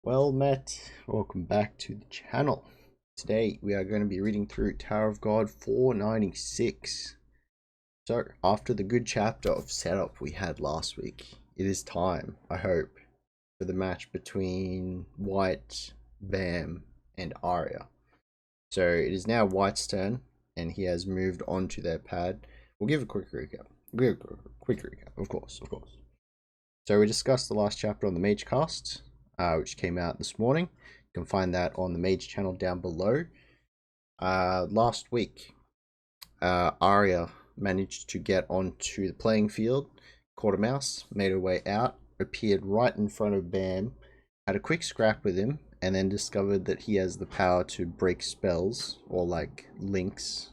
Well met, welcome back to the channel. Today we are going to be reading through Tower of God 496. So after the good chapter of setup we had last week, it is time, I hope, for the match between White, Bam and Aria. So it is now White's turn and he has moved on to their pad. We'll give a quick recap. Of course. So we discussed the last chapter on the Mage cast, which came out this morning. You can find that on the MAGE channel down below. Last week, Aria managed to get onto the playing field, caught a mouse, made her way out, appeared right in front of Bam, had a quick scrap with him, and then discovered that he has the power to break spells or like links.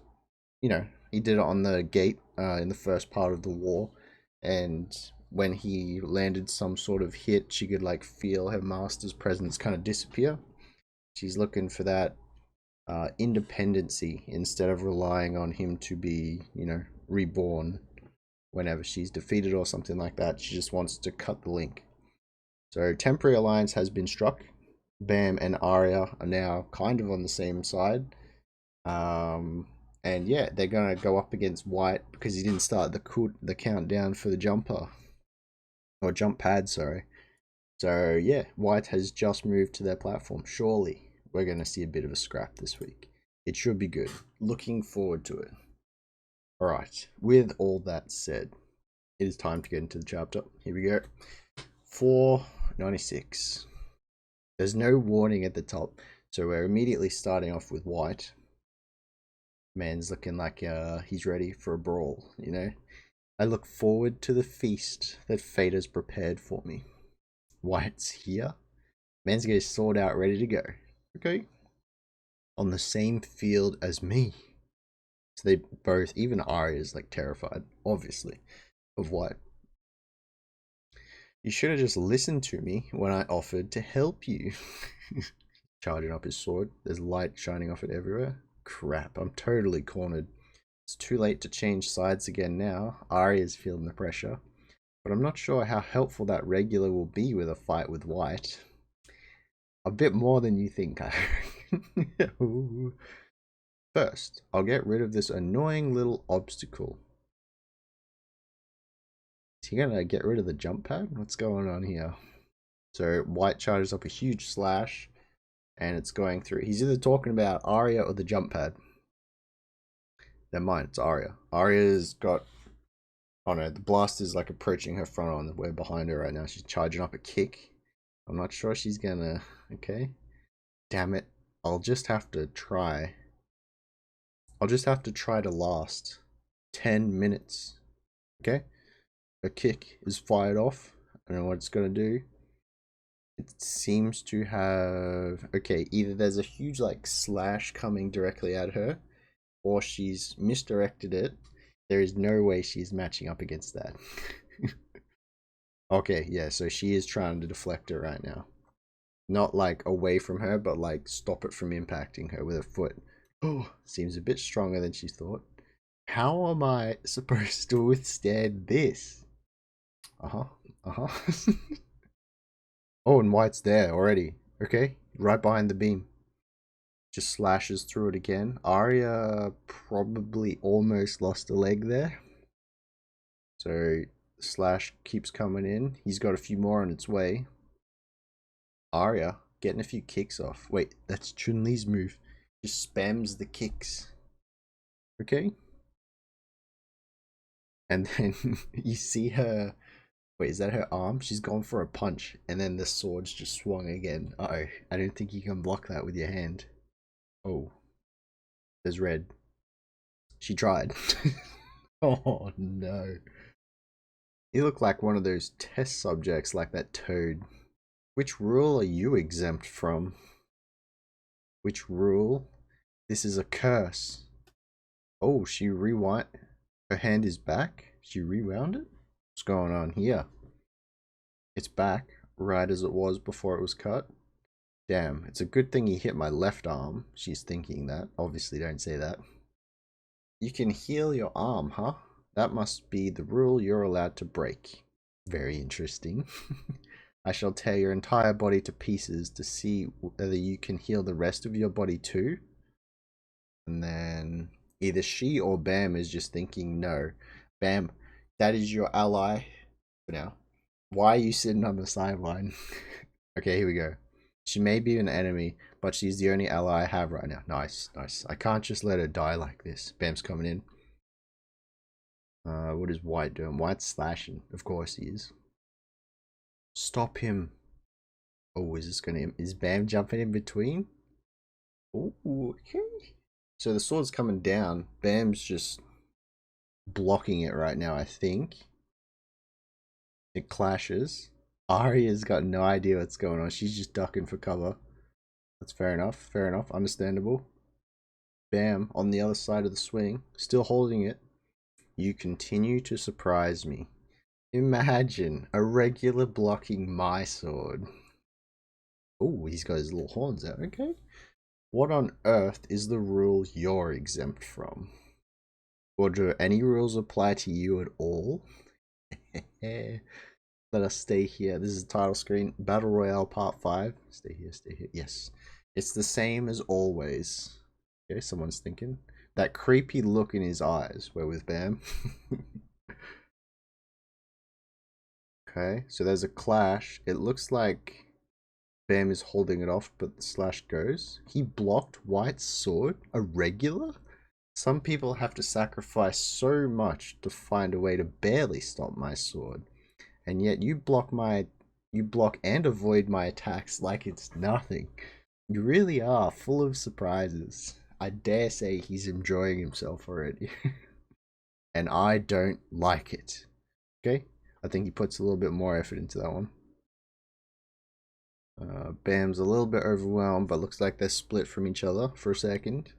You know, he did it on the gate in the first part of the war, and when he landed some sort of hit, she could like feel her master's presence kind of disappear. She's looking for that independency instead of relying on him to be, reborn whenever she's defeated or something like that. She just wants to cut the link. So temporary alliance has been struck. Bam and Aria are now kind of on the same side. And yeah, they're gonna go up against White because he didn't start the countdown for the jumper. Or jump pad, sorry. So yeah, White has just moved to their platform. Surely we're going to see a bit of a scrap this week. It should be good. Looking forward to it. Alright, with all that said, it is time to get into the chapter. Here we go. 496. There's no warning at the top, so we're immediately starting off with White. Man's looking like he's ready for a brawl, you know? I look forward to the feast that fate has prepared for me. White's here. Man's got his sword out ready to go. Okay. On the same field as me. So they both, even Aria is like terrified, obviously, of White. You should have just listened to me when I offered to help you. Charging up his sword. There's light shining off it everywhere. Crap, I'm totally cornered. It's too late to change sides again now. Aria's feeling the pressure. But I'm not sure how helpful that regular will be with a fight with White. A bit more than you think, I reckon. First, I'll get rid of this annoying little obstacle. Is he gonna get rid of the jump pad? What's going on here? So White charges up a huge slash and it's going through. He's either talking about Aria or the jump pad. Never mind, it's Aria. Aria's got, oh no, the blast is like approaching her front on. We're behind her right now. She's charging up a kick. I'm not sure she's gonna, okay. Damn it. I'll just have to try. To last 10 minutes. Okay? A kick is fired off. I don't know what it's gonna do. It seems to have, okay, either there's a huge like slash coming directly at her, or she's misdirected it. There is no way she's matching up against that. Okay, yeah, so she is trying to deflect it right now. Not like away from her, but like stop it from impacting her with her foot. Oh, seems a bit stronger than she thought. How am I supposed to withstand this? Uh-huh. Oh, and White's there already. Okay, right behind the beam. Just slashes through it again. Aria probably almost lost a leg there. So slash keeps coming in. He's got a few more on its way. Aria getting a few kicks off. Wait, that's Chun-Li's move. Just spams the kicks. Okay. And then you see her. Wait, is that her arm? She's gone for a punch, and then the sword's just swung again. Uh-oh. I don't think you can block that with your hand. Oh. There's red. She tried. Oh no. You look like one of those test subjects like that toad. Which rule are you exempt from? Which rule? This is a curse. Oh, she rewind. Her hand is back? She rewound it? What's going on here? It's back, right as it was before it was cut. Damn, it's a good thing he hit my left arm. She's thinking that. Obviously, don't say that. You can heal your arm, huh? That must be the rule you're allowed to break. Very interesting. I shall tear your entire body to pieces to see whether you can heal the rest of your body too. And then either she or Bam is just thinking, no. Bam, that is your ally for now. Why are you sitting on the sideline? Okay, here we go. She may be an enemy, but she's the only ally I have right now. Nice, nice. I can't just let her die like this. Bam's coming in. What is White doing? White's slashing. Of course he is. Stop him. Oh, is this gonna... Is Bam jumping in between? Oh, okay. So the sword's coming down. Bam's just blocking it right now, I think. It clashes. Aria's got no idea what's going on. She's just ducking for cover. That's fair enough. Fair enough. Understandable. Bam, on the other side of the swing. Still holding it. You continue to surprise me. Imagine a regular blocking my sword. Oh, he's got his little horns out. Okay. What on earth is the rule you're exempt from? Or do any rules apply to you at all? Let us stay here. This is the title screen. Battle Royale Part 5. Stay here, stay here. Yes. It's the same as always. Okay, someone's thinking. That creepy look in his eyes. We're with Bam. Okay, so there's a clash. It looks like Bam is holding it off, but the slash goes. He blocked White's sword? A regular? Some people have to sacrifice so much to find a way to barely stop my sword. And yet you block and avoid my attacks like it's nothing. You really are full of surprises. I dare say he's enjoying himself already. And I don't like it. Okay? I think he puts a little bit more effort into that one. Bam's a little bit overwhelmed, but looks like they're split from each other for a second.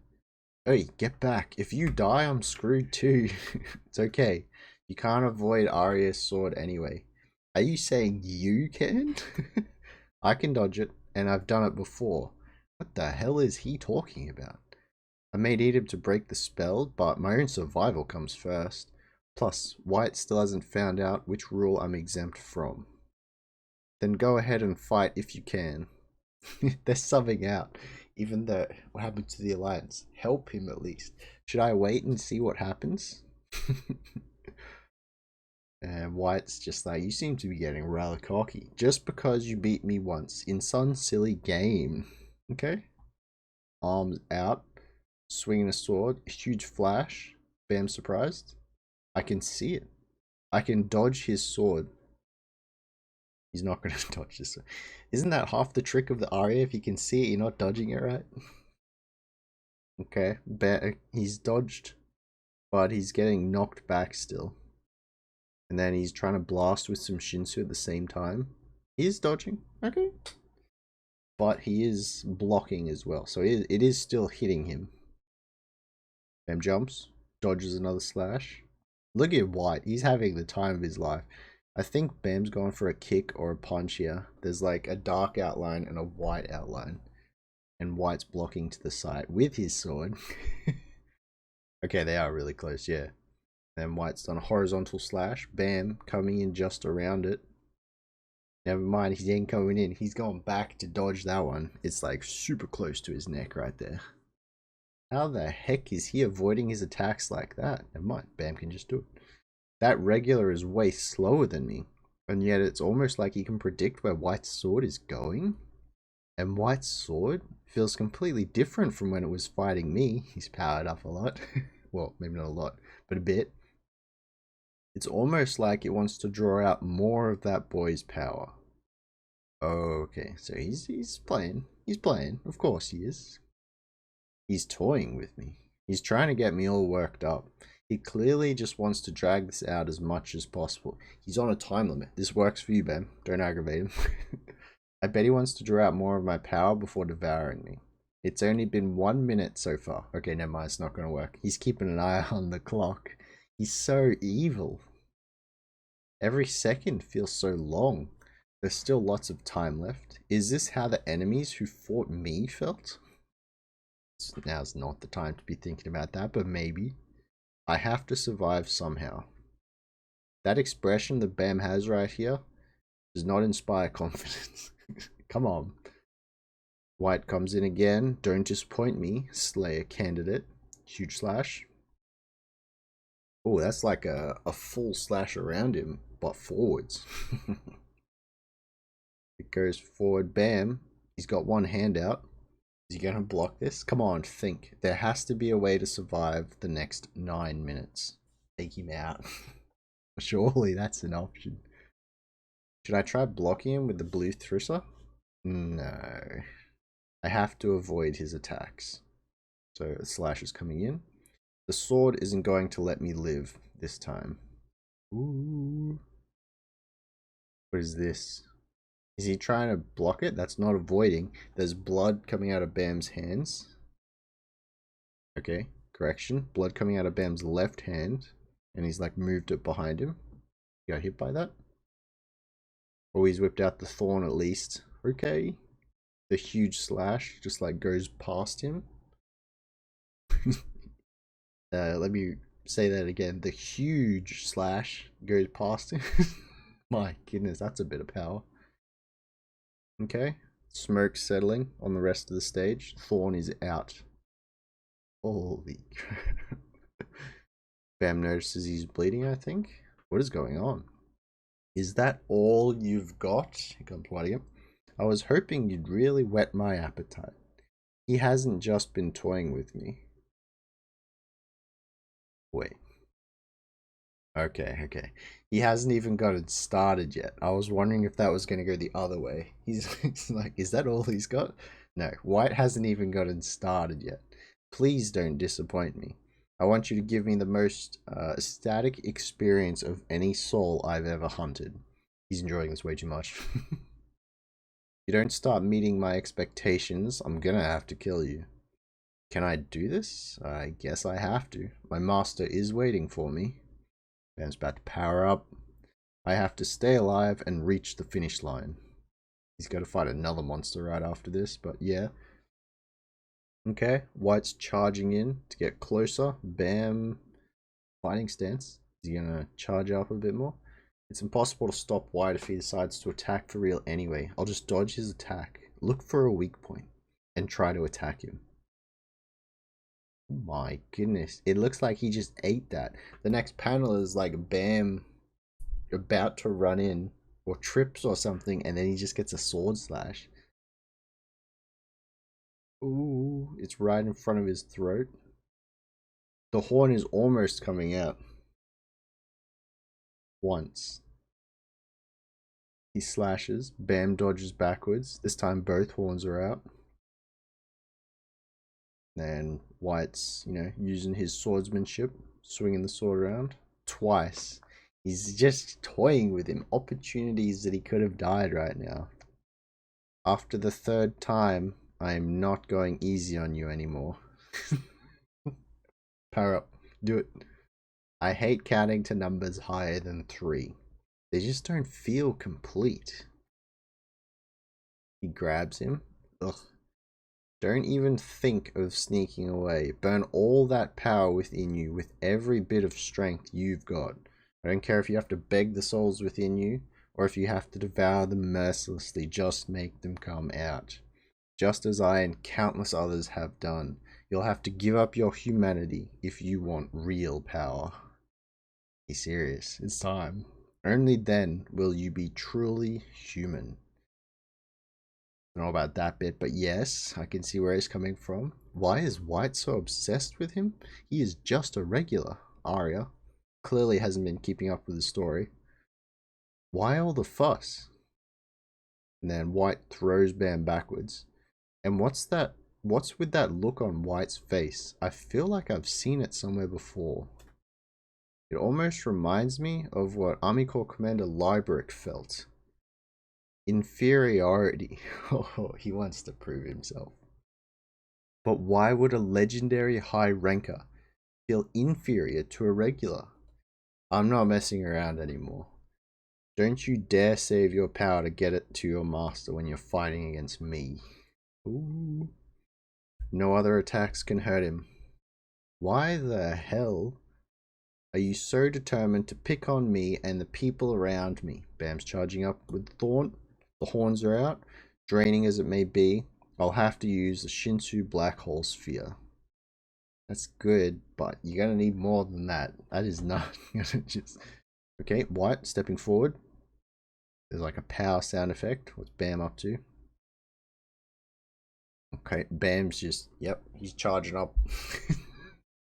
Hey, get back. If you die, I'm screwed too. It's okay. You can't avoid Aria's sword anyway. Are you saying you can? I can dodge it, and I've done it before. What the hell is he talking about? I may need him to break the spell, but my own survival comes first. Plus, White still hasn't found out which rule I'm exempt from. Then go ahead and fight if you can. They're subbing out. Even though, what happened to the alliance? Help him at least. Should I wait and see what happens? And White's just like, you seem to be getting rather cocky. Just because you beat me once in some silly game. Okay. Arms out. Swinging a sword. Huge flash. Bam, surprised. I can see it. I can dodge his sword. He's not going to dodge this. Isn't that half the trick of the Aria? If you can see it, you're not dodging it right. Okay. He's dodged. But he's getting knocked back still. And then he's trying to blast with some Shinsu at the same time. He is dodging. Okay. But he is blocking as well. So it is still hitting him. Bam jumps. Dodges another slash. Look at White. He's having the time of his life. I think Bam's going for a kick or a punch here. There's like a dark outline and a white outline. And White's blocking to the side with his sword. Okay, they are really close, yeah. Then White's done a horizontal slash. Bam, coming in just around it. Never mind, he ain't coming in. He's going back to dodge that one. It's like super close to his neck right there. How the heck is he avoiding his attacks like that? Never mind, Bam can just do it. That regular is way slower than me. And yet it's almost like he can predict where White's sword is going. And White's sword feels completely different from when it was fighting me. He's powered up a lot. Well, maybe not a lot, but a bit. It's almost like it wants to draw out more of that boy's power. Okay, so he's playing. He's playing. Of course he is. He's toying with me. He's trying to get me all worked up. He clearly just wants to drag this out as much as possible. He's on a time limit. This works for you, Bam. Don't aggravate him. I bet he wants to draw out more of my power before devouring me. It's only been 1 minute so far. Okay, never mind. It's not going to work. He's keeping an eye on the clock. He's so evil. Every second feels so long. There's still lots of time left. Is this how the enemies who fought me felt? Now's not the time to be thinking about that, but maybe. I have to survive somehow. That expression that Bam has right here, Does not inspire confidence. Come on. White comes in again. Don't disappoint me. Slayer candidate. Huge slash. Oh, that's like a full slash around him, but forwards. It goes forward. Bam. He's got one hand out. Is he going to block this? Come on, think. There has to be a way to survive the next 9 minutes. Take him out. Surely that's an option. Should I try blocking him with the blue thrisser? No. I have to avoid his attacks. So a slash is coming in. The sword isn't going to let me live this time. Ooh. What is this? Is he trying to block it? That's not avoiding. There's blood coming out of Bam's hands. Okay, correction. Blood coming out of Bam's left hand. And he's like moved it behind him. He got hit by that. Oh, he's whipped out the thorn at least. Okay. The huge slash just like goes past him. Let me say that again. The huge slash goes past him. My goodness, that's a bit of power. Okay. Smoke settling on the rest of the stage. Thorn is out. Holy crap. Bam notices he's bleeding, I think. What is going on? Is that all you've got? Here comes Whiting. I was hoping you'd really whet my appetite. He hasn't just been toying with me. Wait. Okay. He hasn't even got it started yet. I was wondering if that was going to go the other way. He's like, is that all he's got? No, White hasn't even gotten started yet. Please don't disappoint me. I want you to give me the most ecstatic experience of any soul I've ever hunted. He's enjoying this way too much. If you don't start meeting my expectations, I'm gonna have to kill you. Can I do this? I guess I have to. My master is waiting for me. Bam's about to power up. I have to stay alive and reach the finish line. He's got to fight another monster right after this, but yeah. Okay, White's charging in to get closer. Bam. Fighting stance. Is he gonna charge up a bit more? It's impossible to stop White if he decides to attack for real anyway. I'll just dodge his attack. Look for a weak point and try to attack him. Oh my goodness. It looks like he just ate that. The next panel is like Bam about to run in or trips or something, and then he just gets a sword slash. Ooh, it's right in front of his throat. The horn is almost coming out. Once. He slashes. Bam dodges backwards. This time both horns are out. And White's, using his swordsmanship, swinging the sword around. Twice. He's just toying with him. Opportunities that he could have died right now. After the third time, I am not going easy on you anymore. Power up. Do it. I hate counting to numbers higher than 3. They just don't feel complete. He grabs him. Ugh. Don't even think of sneaking away. Burn all that power within you with every bit of strength you've got. I don't care if you have to beg the souls within you, or if you have to devour them mercilessly, just make them come out. Just as I and countless others have done. You'll have to give up your humanity if you want real power. Be serious. It's time. Only then will you be truly human. I don't know about that bit, but yes, I can see where he's coming from. Why is White so obsessed with him? He is just a regular. Aria clearly hasn't been keeping up with the story. Why all the fuss? And then White throws Bam backwards. And what's that? What's with that look on White's face? I feel like I've seen it somewhere before. It almost reminds me of what Army Corps Commander Liebrecht felt. Inferiority. Oh, he wants to prove himself. But why would a legendary high ranker feel inferior to a regular? I'm not messing around anymore. Don't you dare save your power to get it to your master when you're fighting against me. Ooh. No other attacks can hurt him. Why the hell Are you so determined to pick on me and the people around me? Bam's charging up with the thorn. The horns are out. Draining as it may be, I'll have to use the Shinsu Black Hole Sphere. That's good, but you're gonna need more than that. That is not gonna just... Okay, White stepping forward. There's like a power sound effect. What's Bam up to? Okay, Bam's just... Yep, he's charging up.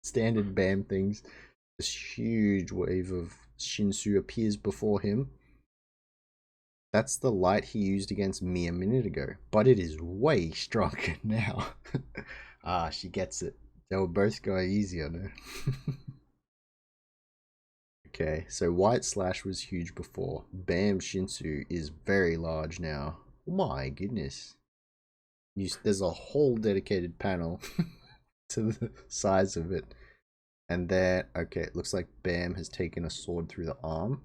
Standard Bam things. This huge wave of Shinsu appears before him. That's the light he used against me a minute ago, but it is way stronger now. Ah, she gets it. They were both going easy on her. Okay, so White Slash was huge before. Bam Shinsu is very large now. Oh my goodness. There's a whole dedicated panel to the size of it. And there, okay, it looks like Bam has taken a sword through the arm.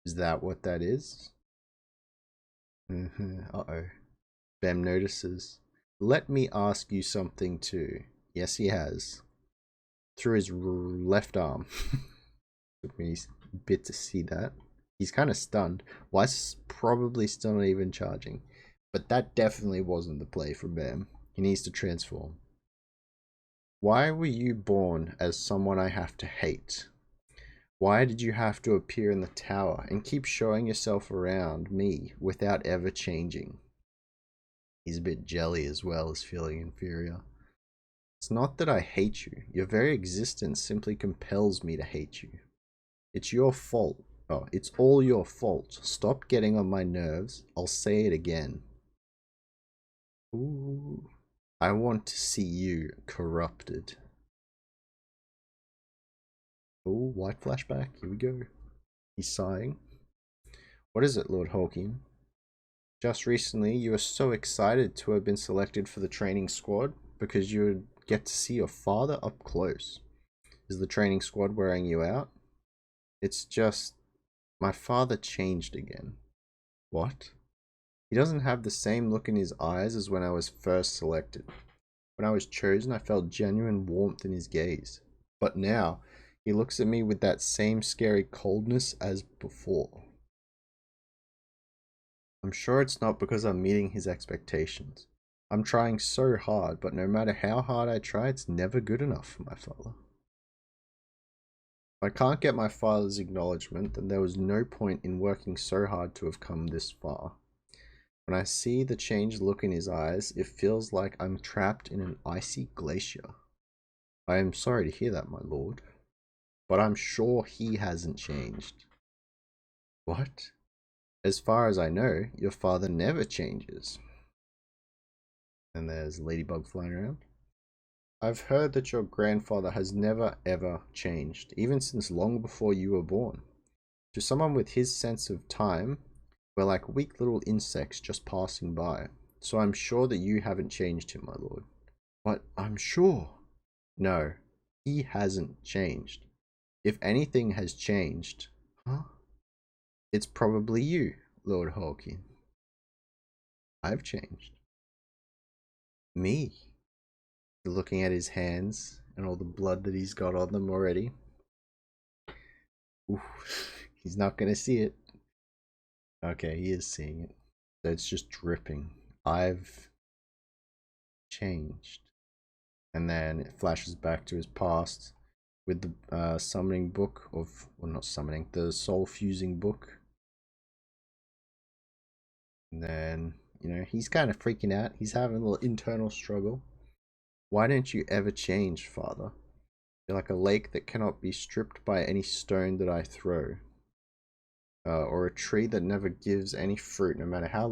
Is that what that is? Uh-oh. Bam notices. Let me ask you something too. Yes, he has. Through his left arm. Took me a bit to see that. He's kind of stunned. Why's probably still not even charging. But that definitely wasn't the play for Bam. He needs to transform. Why were you born as someone I have to hate? Why did you have to appear in the tower and keep showing yourself around me without ever changing? He's a bit jelly as well as feeling inferior. It's not that I hate you. Your very existence simply compels me to hate you. It's your fault. Oh, it's all your fault. Stop getting on my nerves. I'll say it again. Ooh. I want to see you corrupted. Oh, White flashback. Here we go. He's sighing. What is it, Lord Hawking? Just recently, you were so excited to have been selected for the training squad because you would get to see your father up close. Is the training squad wearing you out? It's just... my father changed again. What? He doesn't have the same look in his eyes as when I was first selected. When I was chosen, I felt genuine warmth in his gaze. But now, he looks at me with that same scary coldness as before. I'm sure it's not because I'm meeting his expectations. I'm trying so hard, but no matter how hard I try, it's never good enough for my father. If I can't get my father's acknowledgement, then there was no point in working so hard to have come this far. When I see the changed look in his eyes, it feels like I'm trapped in an icy glacier. I am sorry to hear that, my lord, but I'm sure he hasn't changed. What? As far as I know, your father never changes. And there's Ladybug flying around. I've heard that your grandfather has never ever changed, even since long before you were born. To someone with his sense of time, we're like weak little insects just passing by. So I'm sure that you haven't changed him, my lord. But I'm sure. No, he hasn't changed. If anything has changed, huh? It's probably you, Lord Hawking. I've changed. Me? Looking at his hands and all the blood that he's got on them already. Ooh, he's not gonna see it. Okay, he is seeing it. So it's just dripping. I've changed. And then it flashes back to his past with the summoning book of, well, not summoning, the soul fusing book. And then, you know, he's kind of freaking out. He's having a little internal struggle. Why don't you ever change, Father? You're like a lake that cannot be stripped by any stone that I throw. Or a tree that never gives any fruit, no matter how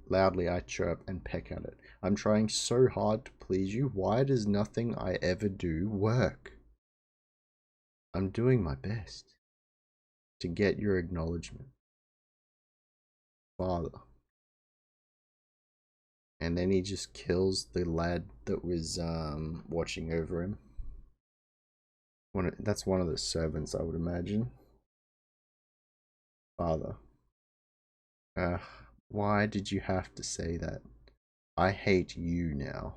loudly I chirp and peck at it. I'm trying so hard to please you. Why does nothing I ever do work? I'm doing my best to get your acknowledgement, Father. And then he just kills the lad that was watching over him. That's one of the servants, I would imagine. Father. Why did you have to say that? I hate you now.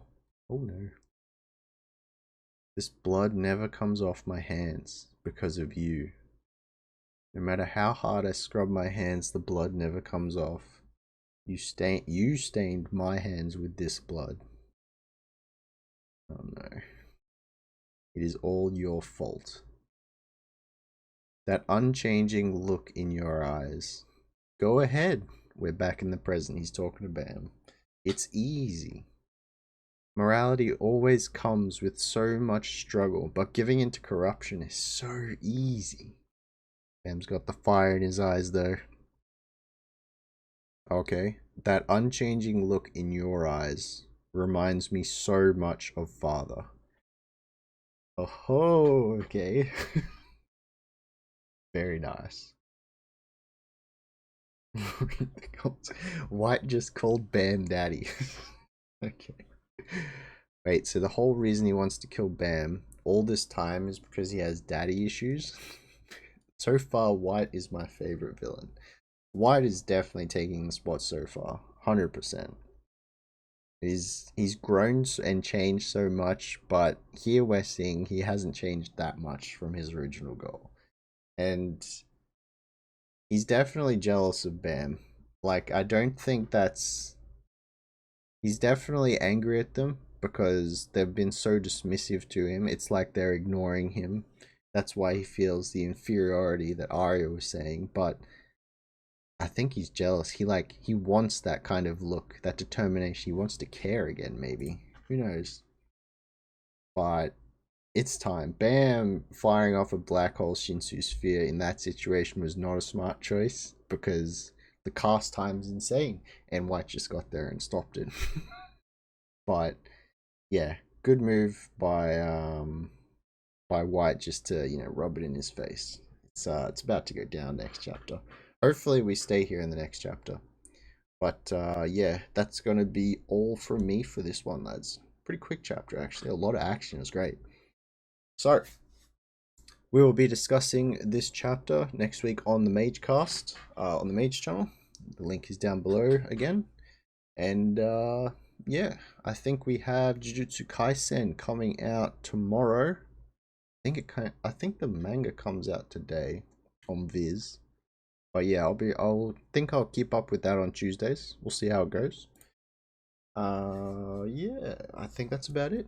Oh no. This blood never comes off my hands because of you. No matter how hard I scrub my hands, the blood never comes off. You stained my hands with this blood. Oh no. It is all your fault. That unchanging look in your eyes. Go ahead. We're back in the present. He's talking to Bam. It's easy. Morality always comes with so much struggle, but giving into corruption is so easy. Bam's got the fire in his eyes though. Okay. That unchanging look in your eyes reminds me so much of Father. Oh, okay. Very nice. White just called Bam Daddy. Okay. Wait, so the whole reason he wants to kill Bam all this time is because he has daddy issues? So far, White is my favorite villain. White is definitely taking the spot so far. 100%. He's grown and changed so much, but here we're seeing he hasn't changed that much from his original goal. And he's definitely jealous of Bam. Like, I don't think that's... He's definitely angry at them because they've been so dismissive to him. It's like they're ignoring him. That's why he feels the inferiority that Aria was saying. But I think he's jealous. He wants that kind of look, that determination. He wants to care again, maybe. Who knows? But it's time. Bam firing off a black hole Shinsu sphere in that situation was not a smart choice because the cast time's insane, and White just got there and stopped it. But yeah, good move by White just to, you know, rub it in his face. It's about to go down next chapter. Hopefully we stay here in the next chapter. But yeah, that's gonna be all from me for this one, lads. Pretty quick chapter actually. A lot of action. It was great. So we will be discussing this chapter next week on the Mage Cast, on the Mage Channel. The link is down below again. And yeah, I think we have Jujutsu Kaisen coming out tomorrow. I think the manga comes out today on Viz. But yeah, I'll keep up with that on Tuesdays. We'll see how it goes. Yeah, I think that's about it.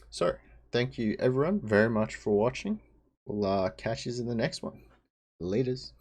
So, thank you everyone very much for watching. We'll catch you in the next one. Laters.